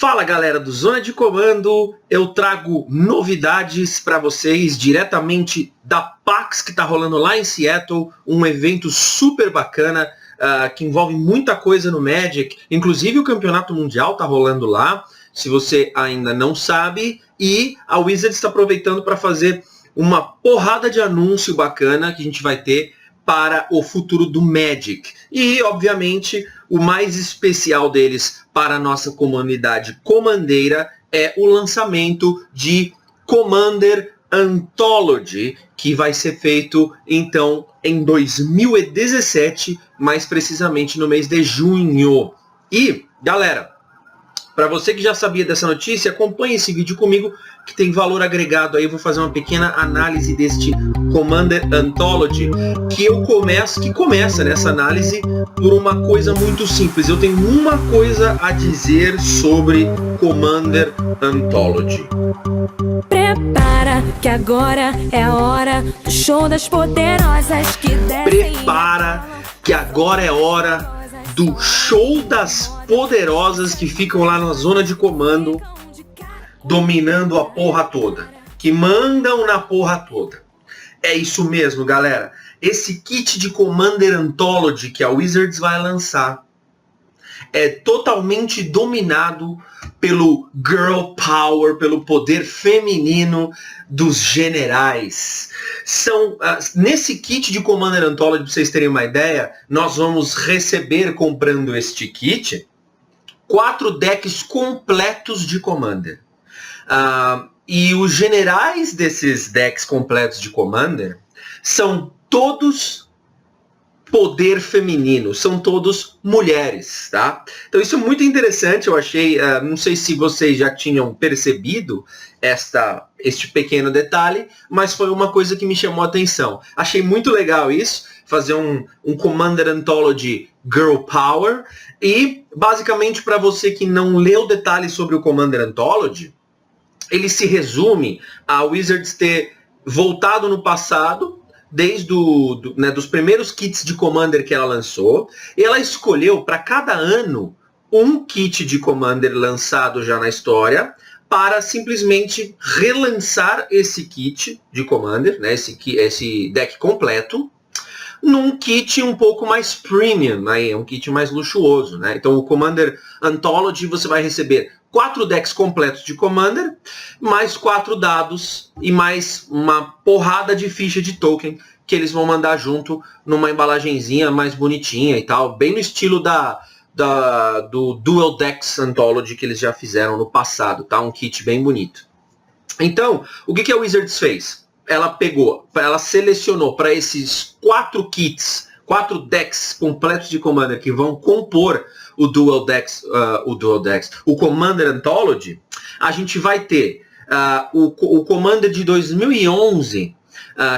Fala galera do Zona de Comando, eu trago novidades para vocês diretamente da PAX que está rolando lá em Seattle, um evento super bacana que envolve muita coisa no Magic, inclusive o Campeonato Mundial está rolando lá, se você ainda não sabe, e a Wizards está aproveitando para fazer uma porrada de anúncio bacana que a gente vai ter para o futuro do Magic. E, obviamente, o mais especial deles para a nossa comunidade comandeira é o lançamento de Commander Anthology, que vai ser feito, então, em 2017, mais precisamente no mês de junho. E, galera, para você que já sabia dessa notícia, acompanhe esse vídeo comigo, que tem valor agregado aí. Eu vou fazer uma pequena análise deste Commander Anthology, que começa nessa análise por uma coisa muito simples. Eu tenho uma coisa a dizer sobre Commander Anthology. Prepara, que agora é a hora do show das poderosas que descem. Prepara, que agora é hora do show das poderosas que ficam lá na zona de comando, dominando a porra toda, que mandam na porra toda. É isso mesmo, galera. Esse kit de Commander Anthology que a Wizards vai lançar é totalmente dominado pelo Girl Power, pelo poder feminino dos generais. Nesse kit de Commander Anthology, para vocês terem uma ideia, nós vamos receber, comprando este kit, 4 decks completos de Commander. E os generais desses decks completos de Commander são todos poder feminino, são todos mulheres, tá? Então isso é muito interessante, eu achei, não sei se vocês já tinham percebido este pequeno detalhe, mas foi uma coisa que me chamou a atenção. Achei muito legal isso, fazer um Commander Anthology Girl Power, e basicamente para você que não leu detalhes sobre o Commander Anthology, ele se resume a Wizards ter voltado no passado, desde dos primeiros kits de Commander que ela lançou, e ela escolheu para cada ano um kit de Commander lançado já na história, para simplesmente relançar esse kit de Commander, né, esse deck completo, num kit um pouco mais premium, né, um kit mais luxuoso. Né? Então o Commander Anthology você vai receber 4 decks completos de Commander, mais 4 dados e mais uma porrada de ficha de token que eles vão mandar junto numa embalagenzinha mais bonitinha e tal, bem no estilo do Dual Decks Anthology que eles já fizeram no passado, tá? Um kit bem bonito. Então, o que a Wizards fez? Ela selecionou para esses 4 kits, 4 decks completos de Commander que vão compor o Commander Anthology. A gente vai ter o Commander de 2011,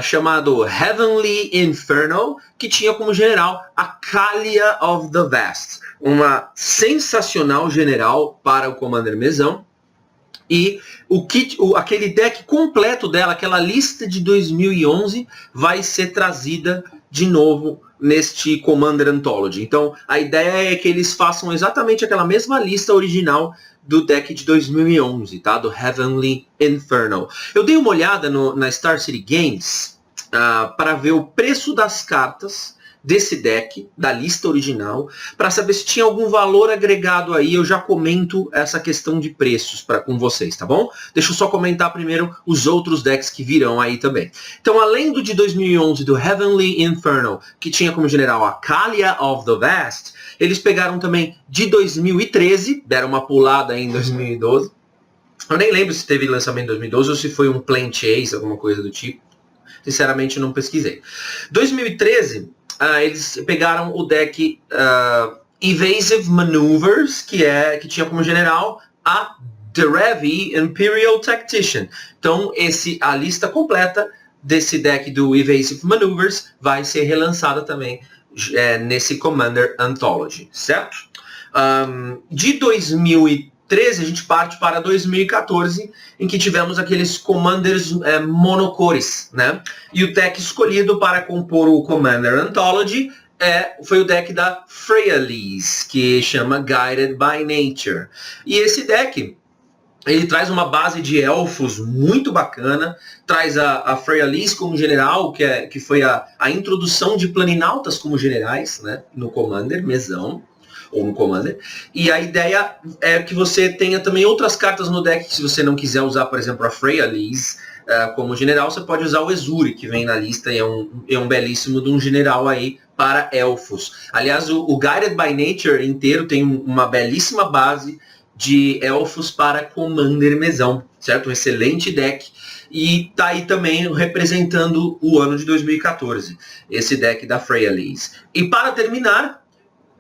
chamado Heavenly Inferno, que tinha como general a Kaalia of the Vast, uma sensacional general para o Commander mesão. E aquele deck completo dela, aquela lista de 2011, vai ser trazida de novo neste Commander Anthology. Então a ideia é que eles façam exatamente aquela mesma lista original do deck de 2011, tá? Do Heavenly Inferno. Eu dei uma olhada na Star City Games para ver o preço das cartas desse deck, da lista original, para saber se tinha algum valor agregado aí. Eu já comento essa questão de preços com vocês, tá bom? Deixa eu só comentar primeiro os outros decks que virão aí também. Então, além do de 2011, do Heavenly Inferno, que tinha como general a Kaalia of the Vast, eles pegaram também de 2013, deram uma pulada aí em 2012. Eu nem lembro se teve lançamento em 2012 ou se foi um Plan Chase, alguma coisa do tipo. Sinceramente, não pesquisei. 2013... eles pegaram o deck Evasive Maneuvers, que tinha como general a Derevi Imperial Tactician. Então a lista completa desse deck do Evasive Maneuvers vai ser relançada também nesse Commander Anthology, certo? De 2013 a gente parte para 2014, em que tivemos aqueles Commanders monocores, né? E o deck escolhido para compor o Commander Anthology foi o deck da Freyalise, que chama Guided by Nature. E esse deck, ele traz uma base de elfos muito bacana, traz a Freyalise como general, que foi a introdução de planinautas como generais, né, no Commander, mesão, ou no Commander. E a ideia é que você tenha também outras cartas no deck, que se você não quiser usar, por exemplo, a Freyalise como general, você pode usar o Ezuri, que vem na lista e é um belíssimo de um general aí para elfos. Aliás, o Guided by Nature inteiro tem uma belíssima base de elfos para Commander mesão, certo? Um excelente deck. E tá aí também representando o ano de 2014, esse deck da Freyalise. E para terminar,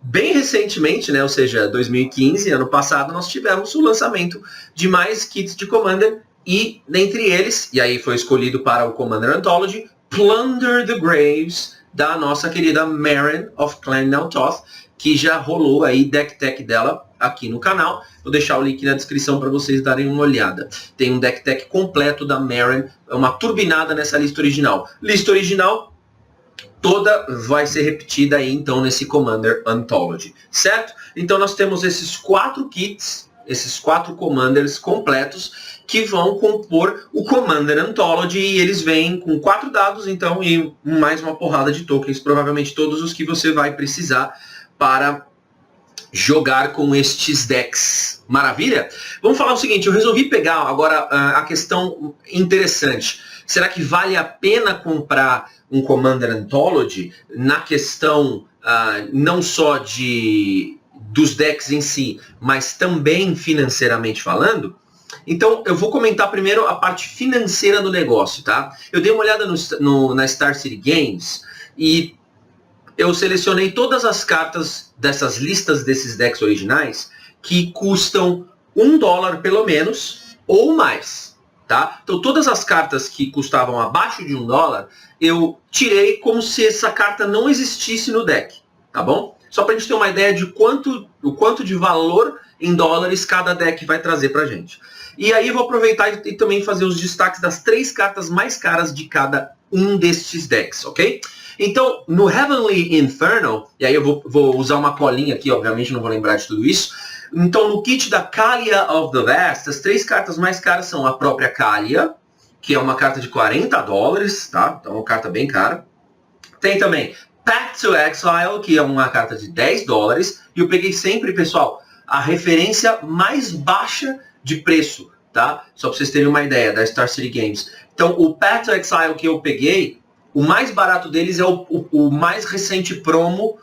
bem recentemente, né, ou seja, 2015, ano passado, nós tivemos o lançamento de mais kits de Commander, e dentre eles, e aí foi escolhido para o Commander Anthology, Plunder the Graves, da nossa querida Meren of Clan Naltoth, que já rolou aí deck tech dela aqui no canal. Vou deixar o link na descrição para vocês darem uma olhada. Tem um deck tech completo da Meren, uma turbinada nessa lista original. Lista original toda vai ser repetida aí então nesse Commander Anthology, certo? Então nós temos esses 4 kits, esses 4 Commanders completos que vão compor o Commander Anthology, e eles vêm com 4 dados então e mais uma porrada de tokens, provavelmente todos os que você vai precisar para jogar com estes decks. Maravilha? Vamos falar o seguinte, eu resolvi pegar agora a questão interessante. Será que vale a pena comprar um Commander Anthology na questão não só dos decks em si, mas também financeiramente falando? Então, eu vou comentar primeiro a parte financeira do negócio, tá? Eu dei uma olhada na Star City Games e eu selecionei todas as cartas dessas listas desses decks originais que custam $1 pelo menos ou mais, tá? Então, todas as cartas que custavam abaixo de $1, eu tirei como se essa carta não existisse no deck, tá bom? Só pra gente ter uma ideia de o quanto de valor em dólares cada deck vai trazer pra gente. E aí eu vou aproveitar e também fazer os destaques das 3 cartas mais caras de cada um destes decks, ok? Então, no Heavenly Inferno, e aí eu vou usar uma colinha aqui, obviamente não vou lembrar de tudo isso. Então, no kit da Kaalia of the Vast, as 3 cartas mais caras são a própria Kaalia, que é uma carta de $40, tá? Então, é uma carta bem cara. Tem também Path to Exile, que é uma carta de $10. E eu peguei sempre, pessoal, a referência mais baixa de preço, tá? Só para vocês terem uma ideia da Star City Games. Então, o Path to Exile que eu peguei, o mais barato deles é o mais recente promo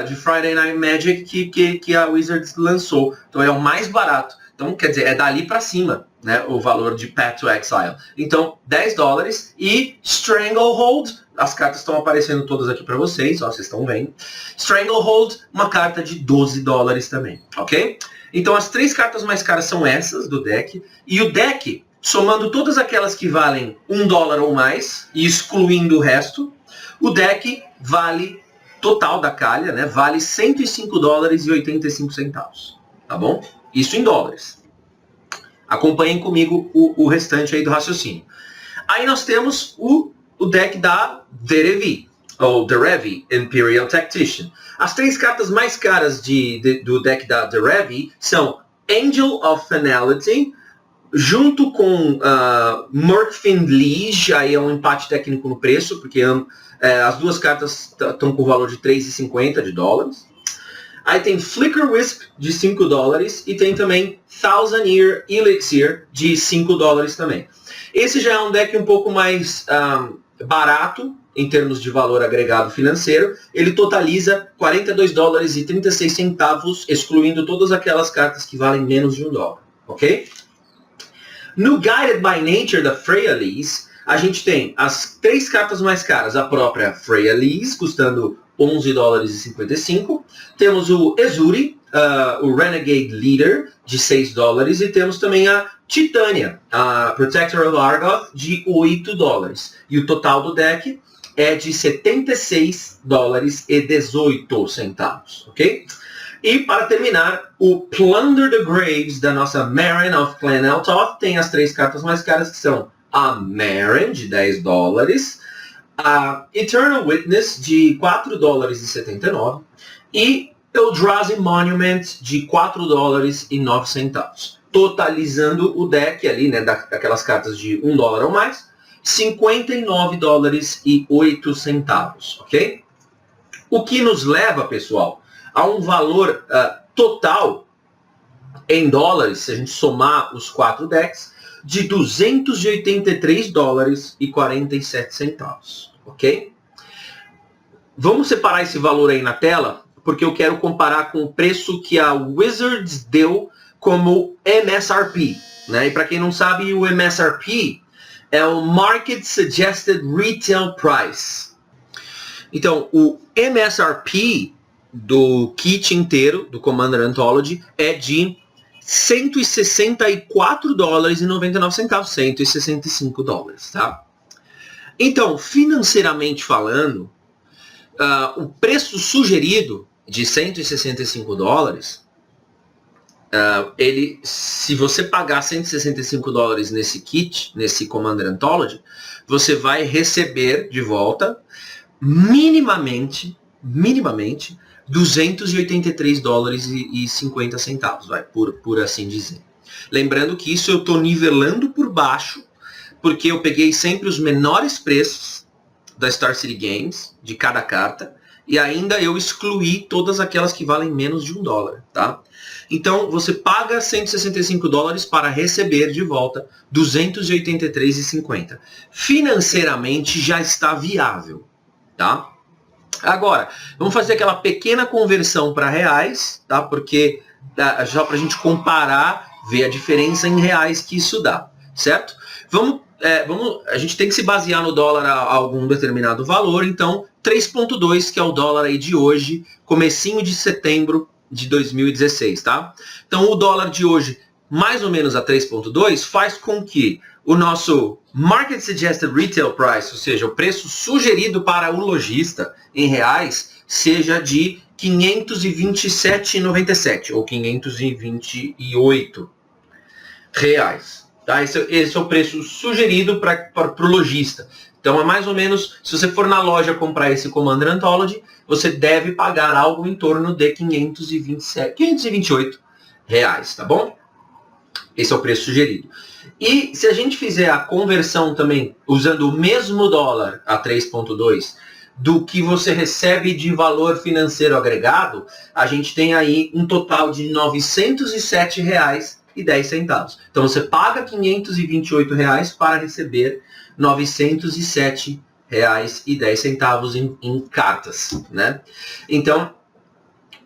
de Friday Night Magic que a Wizards lançou. Então, é o mais barato. Então, quer dizer, é dali para cima, né, o valor de Path to Exile. Então, $10 e Stranglehold, as cartas estão aparecendo todas aqui para vocês, ó, vocês estão vendo. Stranglehold, uma carta de $12 também, ok? Então, as 3 cartas mais caras são essas do deck, e o deck, somando todas aquelas que valem $1 ou mais, e excluindo o resto, o deck vale, total da Kaalia, né, vale $105,85, tá bom? Isso em dólares. Acompanhem comigo o restante aí do raciocínio. Aí nós temos o deck da Derevi, ou Derevi Imperial Tactician. As 3 cartas mais caras do deck da Derevi são Angel of Finality, junto com Murkfin Liege, aí é um empate técnico no preço, porque as 2 cartas estão com o valor de $3,50. Aí tem Flicker Wisp de $5 e tem também Thousand Year Elixir de $5 também. Esse já é um deck um pouco mais barato em termos de valor agregado financeiro. Ele totaliza $42,36, excluindo todas aquelas cartas que valem menos de $1, ok? No Guided by Nature da Freyalise, a gente tem as 3 cartas mais caras, a própria Freyalise, custando $11,55. Temos o Ezuri, o Renegade Leader, de $6. E temos também a Titânia, a Protector of Argoth, de $8. E o total do deck é de $76,18, ok? E para terminar, o Plunder the Graves da nossa Meren of Clan Naltoth tem as 3 cartas mais caras, que são a Meren, de $10, a Eternal Witness de $4,79 e Eldrazi Monument de $4,09, totalizando o deck ali, né, daquelas cartas de $1 ou mais, $59,08, ok? O que nos leva, pessoal, a um valor total em dólares, se a gente somar os 4 decks, de $283,47, ok? Vamos separar esse valor aí na tela, porque eu quero comparar com o preço que a Wizards deu como MSRP, né? E para quem não sabe, o MSRP é o Market Suggested Retail Price. Então, o MSRP do kit inteiro, do Commander Anthology, é de $164,99, $165, tá? Então, financeiramente falando, o preço sugerido de $165, se você pagar $165 nesse kit, nesse Commander Anthology, você vai receber de volta minimamente $283,50, vai, por assim dizer. Lembrando que isso eu estou nivelando por baixo, porque eu peguei sempre os menores preços da Star City Games, de cada carta, e ainda eu excluí todas aquelas que valem menos de $1, tá? Então, você paga $165 para receber de volta $283,50. Financeiramente já está viável, tá? Agora, vamos fazer aquela pequena conversão para reais, tá? Porque já para a gente comparar, ver a diferença em reais que isso dá, certo? A gente tem que se basear no dólar a algum determinado valor, então 3,2, que é o dólar aí de hoje, comecinho de setembro de 2016, tá? Então o dólar de hoje, mais ou menos a 3,2, faz com que o nosso Market Suggested Retail Price, ou seja, o preço sugerido para o lojista em reais, seja de R$527,97 ou R$528. Tá? Esse é o preço sugerido para o lojista. Então é mais ou menos, se você for na loja comprar esse Commander Anthology, você deve pagar algo em torno de R$528, tá bom? Esse é o preço sugerido. E se a gente fizer a conversão também, usando o mesmo dólar a 3,2, do que você recebe de valor financeiro agregado, a gente tem aí um total de R$907,10. Então você paga R$528 para receber R$907,10 em cartas, né? Então,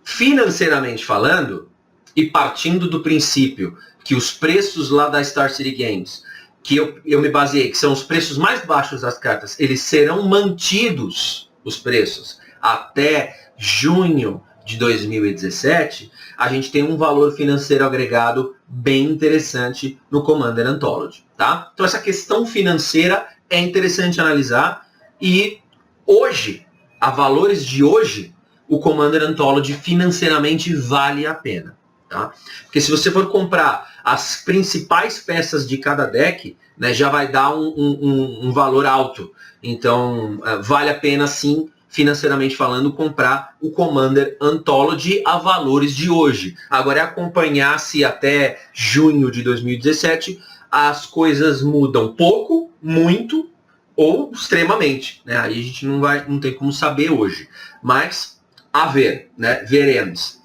financeiramente falando, e partindo do princípio que os preços lá da Star City Games, que eu me baseei, que são os preços mais baixos das cartas, eles serão mantidos, os preços, até junho de 2017, a gente tem um valor financeiro agregado bem interessante no Commander Anthology, tá? Então essa questão financeira é interessante analisar, e hoje, a valores de hoje, o Commander Anthology financeiramente vale a pena, tá? Porque se você for comprar as principais peças de cada deck, né, já vai dar um valor alto. Então vale a pena sim, financeiramente falando, comprar o Commander Anthology a valores de hoje. Agora é acompanhar se até junho de 2017 as coisas mudam pouco, muito ou extremamente, né? Aí a gente não tem como saber hoje. Mas a ver, né? Veremos.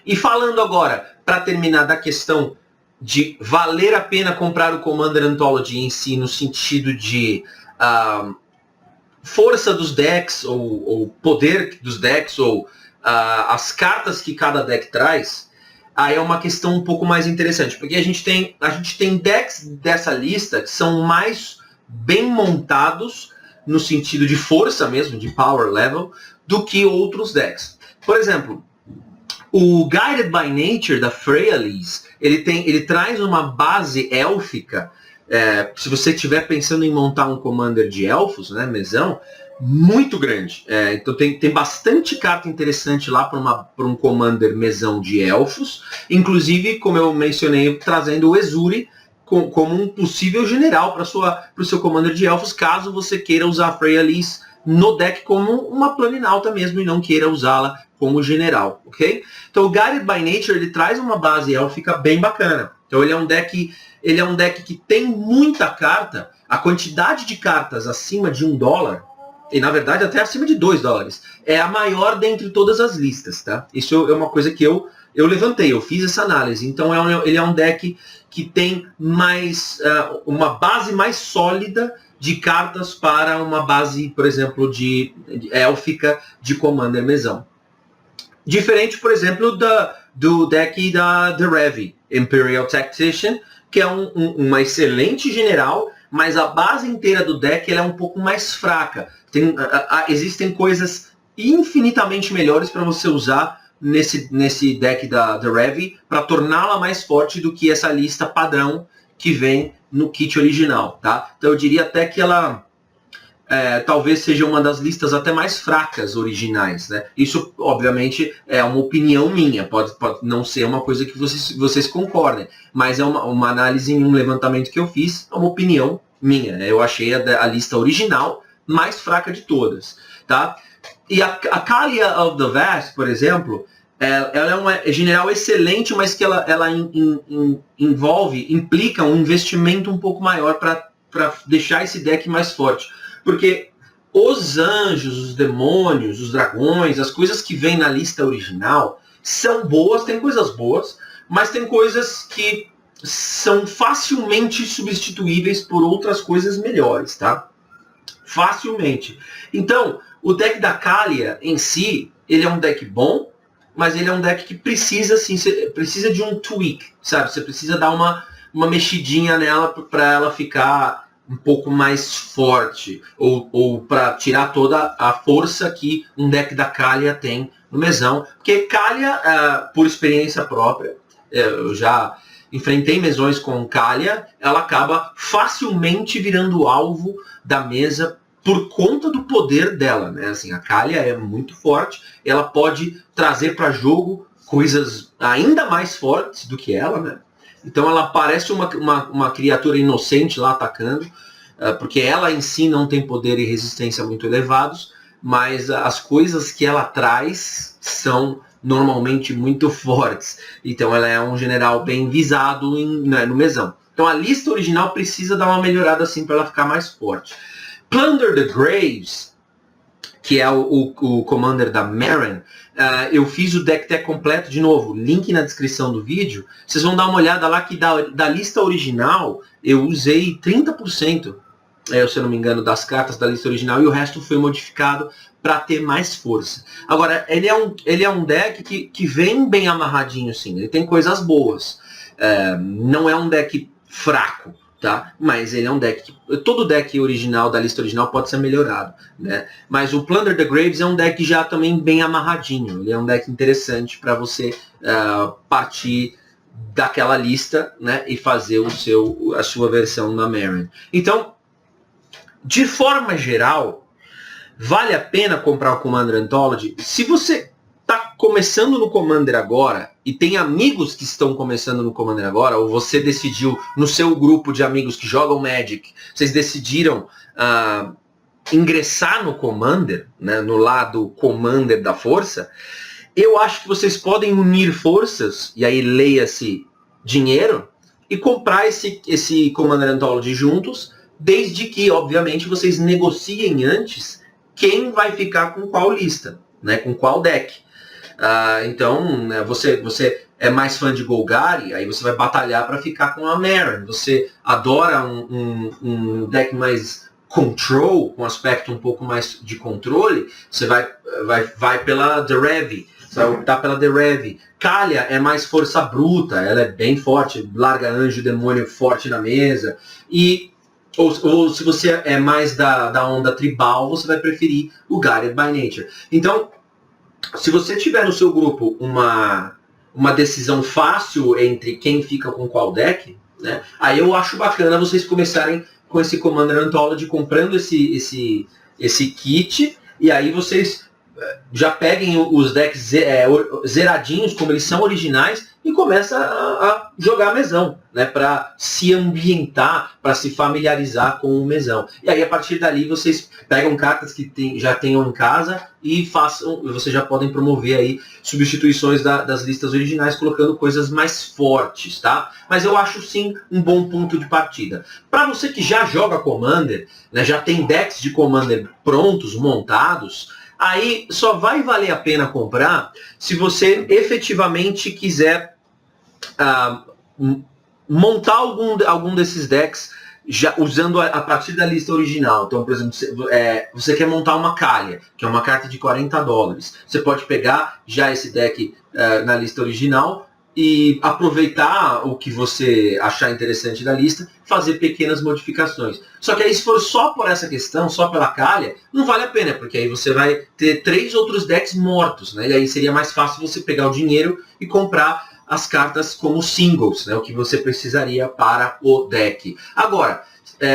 E falando agora, para terminar, da questão de valer a pena comprar o Commander Anthology em si, no sentido de força dos decks, ou poder dos decks, ou as cartas que cada deck traz, aí é uma questão um pouco mais interessante, porque a gente tem decks dessa lista que são mais bem montados, no sentido de força mesmo, de power level, do que outros decks. Por exemplo, o Guided by Nature da Freyalise, ele traz uma base élfica. Se você estiver pensando em montar um Commander de elfos, né, mesão, muito grande. Então tem bastante carta interessante lá para um Commander mesão de elfos. Inclusive, como eu mencionei, trazendo o Ezuri como um possível general para o seu Commander de Elfos, caso você queira usar a Freya Lys no deck como uma planinalta mesmo e não queira usá-la como general, ok? Então o Guided by Nature, ele traz uma base élfica bem bacana. Então ele é um deck que tem muita carta, a quantidade de cartas acima de $1, e na verdade até acima de $2, é a maior dentre todas as listas, tá? Isso é uma coisa que eu levantei, eu fiz essa análise. Então ele é um deck que tem mais uma base mais sólida de cartas para uma base, por exemplo, de élfica de Commander mesão. Diferente, por exemplo, do deck da Derevi, Imperial Tactician, que é uma excelente general, mas a base inteira do deck ela é um pouco mais fraca. Existem coisas infinitamente melhores para você usar nesse deck da Derevi para torná-la mais forte do que essa lista padrão que vem no kit original, tá? Então eu diria até que ela talvez seja uma das listas até mais fracas originais, né? Isso, obviamente, é uma opinião minha, pode não ser uma coisa que vocês concordem, mas é uma análise em um levantamento que eu fiz, é uma opinião minha, né? Eu achei a lista original mais fraca de todas, tá? E a Kaalia of the Vast, por exemplo, ela é uma general excelente, mas que ela implica um investimento um pouco maior para deixar esse deck mais forte. Porque os anjos, os demônios, os dragões, as coisas que vêm na lista original são boas, tem coisas boas, mas tem coisas que são facilmente substituíveis por outras coisas melhores, tá? Facilmente. Então, o deck da Kaalia em si, ele é um deck bom, mas ele é um deck que precisa, assim, precisa de um tweak, sabe? Você precisa dar uma mexidinha nela para ela ficar um pouco mais forte, ou para tirar toda a força que um deck da Kaalia tem no mesão. Porque Kaalia, por experiência própria, eu já enfrentei mesões com Kaalia, ela acaba facilmente virando alvo da mesa por conta do poder dela, né? Assim, a Kaalia é muito forte, ela pode trazer para jogo coisas ainda mais fortes do que ela, né? Então ela parece uma criatura inocente lá atacando, porque ela em si não tem poder e resistência muito elevados, mas as coisas que ela traz são normalmente muito fortes. Então ela é um general bem visado no mesão. Então a lista original precisa dar uma melhorada assim para ela ficar mais forte. Plunder the Graves, que é o Commander da Meren, eu fiz o deck tech completo, de novo, link na descrição do vídeo. Vocês vão dar uma olhada lá que da lista original eu usei 30%, se eu não me engano, das cartas da lista original, e o resto foi modificado para ter mais força. Agora, ele é um deck que vem bem amarradinho, sim. Ele tem coisas boas. Não é um deck fraco, tá? Mas ele é um deck que todo deck original da lista original pode ser melhorado, né? Mas o Plunder the Graves é um deck já também bem amarradinho. Ele é um deck interessante para você partir daquela lista, né, e fazer a sua versão na Meren. Então, de forma geral, vale a pena comprar o Commander Anthology. Se você está começando no Commander agora e tem amigos que estão começando no Commander agora, ou você decidiu no seu grupo de amigos que jogam Magic, vocês decidiram ingressar no Commander, né, no lado Commander da força, eu acho que vocês podem unir forças, e aí leia-se dinheiro, e comprar esse Commander Anthology juntos, desde que, obviamente, vocês negociem antes quem vai ficar com qual lista, né, com qual deck. Então, né, você é mais fã de Golgari, aí você vai batalhar para ficar com a Meren. Você adora um deck mais control, com aspecto um pouco mais de controle, você vai pela Derevi. Você vai optar pela Derevi. Kaalia é mais força bruta, ela é bem forte, larga anjo, demônio forte na mesa. Ou se você é mais da onda tribal, você vai preferir o Guided by Nature. Então, se você tiver no seu grupo uma decisão fácil entre quem fica com qual deck, né, aí eu acho bacana vocês começarem com esse Commander Anthology, comprando esse kit, e aí vocês já peguem os decks zeradinhos, como eles são originais, e começa a jogar mesão, né, para se ambientar, para se familiarizar com o mesão. E aí a partir dali vocês pegam cartas que já tenham em casa e vocês já podem promover aí substituições das listas originais, colocando coisas mais fortes, tá? Mas eu acho sim um bom ponto de partida. Para você que já joga Commander, né, já tem decks de Commander prontos, montados, aí só vai valer a pena comprar se você efetivamente quiser montar algum desses decks já usando a partir da lista original. Então, por exemplo, você quer montar uma Kaalia, que é uma carta de $40. Você pode pegar já esse deck na lista original e aproveitar o que você achar interessante da lista, fazer pequenas modificações. Só que aí, se for só por essa questão, só pela Kaalia, não vale a pena, porque aí você vai ter 3 outros decks mortos, né? E aí seria mais fácil você pegar o dinheiro e comprar as cartas como singles, né? O que você precisaria para o deck. Agora,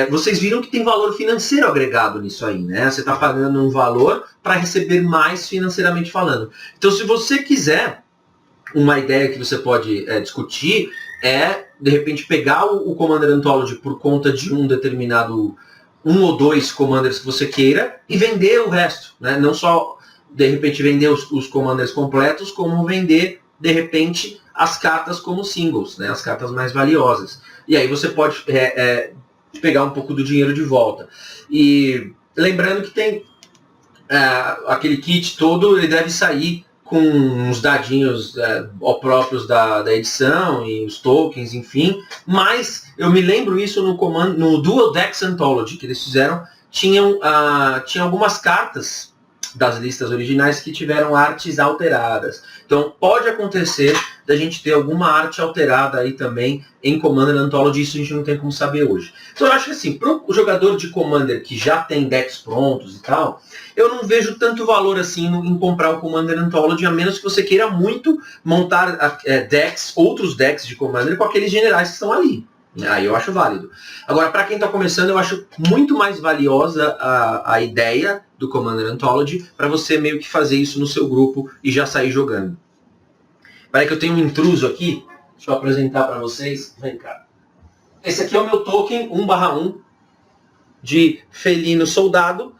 vocês viram que tem valor financeiro agregado nisso aí, né? Você está pagando um valor para receber mais financeiramente falando. Então, se você quiser, uma ideia que você pode discutir é, de repente, pegar o Commander Anthology por conta de um ou dois Commanders que você queira e vender o resto, né? Não só, de repente, vender os Commanders completos, como vender, de repente, as cartas como singles, né? As cartas mais valiosas. E aí você pode pegar um pouco do dinheiro de volta. E lembrando que tem aquele kit todo, ele deve sair com uns dadinhos próprios da edição e os tokens, enfim. Mas eu me lembro isso no Dual Decks Anthology que eles fizeram. Tinha algumas cartas das listas originais que tiveram artes alteradas. Então pode acontecer da gente ter alguma arte alterada aí também em Commander Anthology, isso a gente não tem como saber hoje. Então eu acho que assim, para o jogador de Commander que já tem decks prontos e tal, eu não vejo tanto valor assim em comprar o Commander Anthology, a menos que você queira muito montar outros decks de Commander com aqueles generais que estão ali. Aí eu acho válido. Agora, para quem está começando, eu acho muito mais valiosa a ideia do Commander Anthology para você meio que fazer isso no seu grupo e já sair jogando. Peraí que eu tenho um intruso aqui. Deixa eu apresentar para vocês. Vem cá. Esse aqui é o meu token 1/1 de Felino Soldado,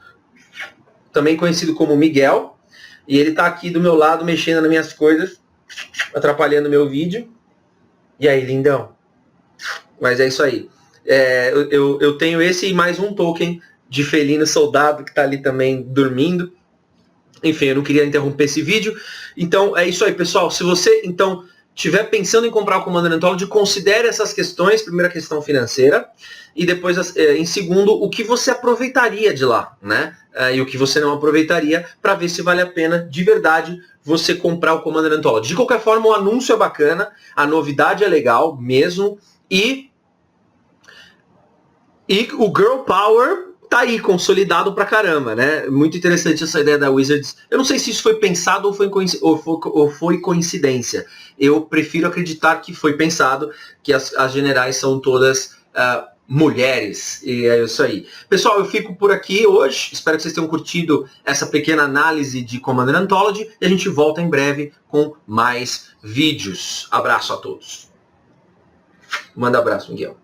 também conhecido como Miguel. E ele está aqui do meu lado, mexendo nas minhas coisas, atrapalhando meu vídeo. E aí, lindão? Mas é isso aí. Eu tenho esse e mais um token de Felino Soldado que está ali também dormindo. Enfim, eu não queria interromper esse vídeo. Então é isso aí, pessoal. Se você então estiver pensando em comprar o Commander Anthology, considere essas questões. Primeira questão financeira. E depois, em segundo, o que você aproveitaria de lá, né? E o que você não aproveitaria, para ver se vale a pena de verdade você comprar o Commander Anthology. De qualquer forma, o anúncio é bacana, a novidade é legal mesmo. E o Girl Power tá aí, consolidado pra caramba, né? Muito interessante essa ideia da Wizards. Eu não sei se isso foi pensado ou foi coincidência. Eu prefiro acreditar que foi pensado, que as generais são todas mulheres. E é isso aí. Pessoal, eu fico por aqui hoje. Espero que vocês tenham curtido essa pequena análise de Commander Anthology. E a gente volta em breve com mais vídeos. Abraço a todos. Manda abraço, Miguel.